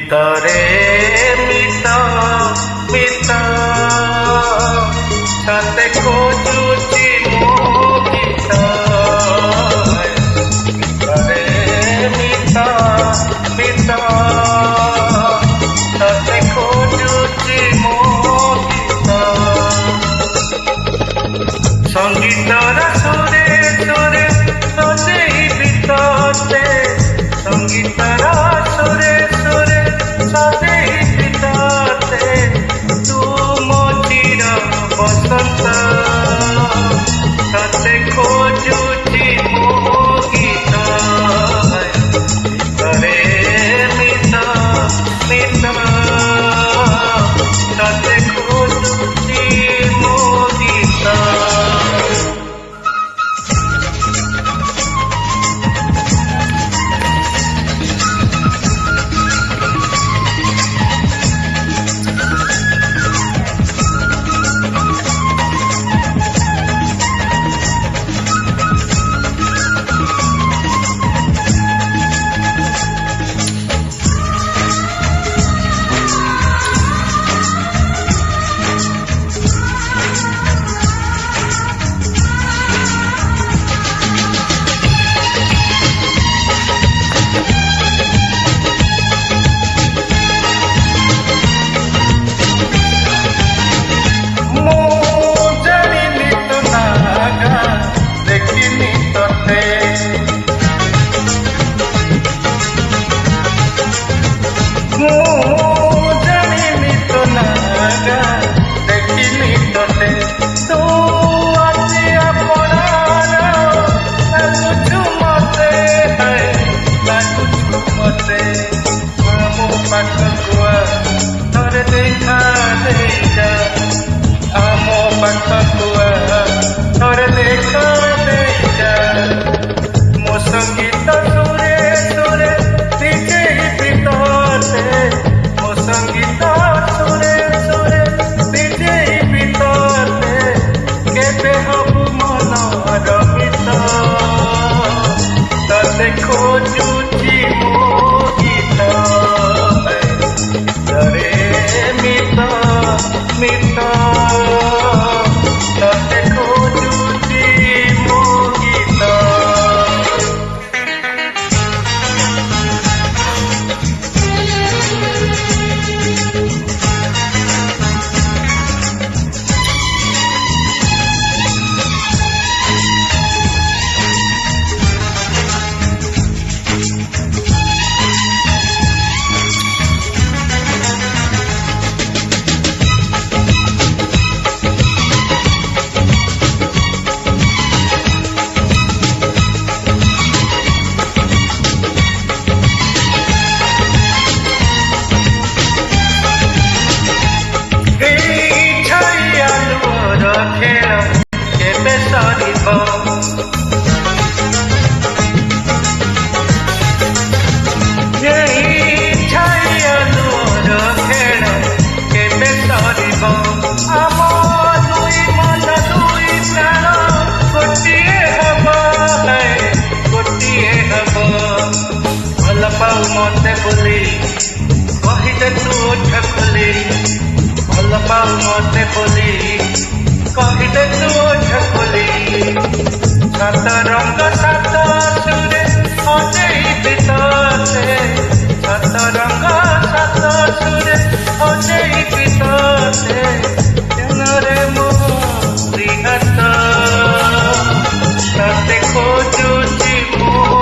ভিতরে মিত মিত তাতে খোঁজুছি মো গীত ভিতরে মিত মিত তাতে খোঁজুছি মো গীত সঙ্গীতর সুরে সুরে সজেই ভিতরে সঙ্গীতর সুরে সুরে সজেই ভিতরে তু মো চির বসন্ত ততে খোঁজুছি মো গীত ভিতরে মিত মিত ততে খোঁজুছি মো গীত। मते बोली कहिदे तू ओठ खोली भल पाऊ मते बोली कहिदे तू ओठ खोली सात रंग सात सुरे अजई बितते सात रंग सात सुरे अजई बितते तेनरे मो प्रियत तते खोजुची मो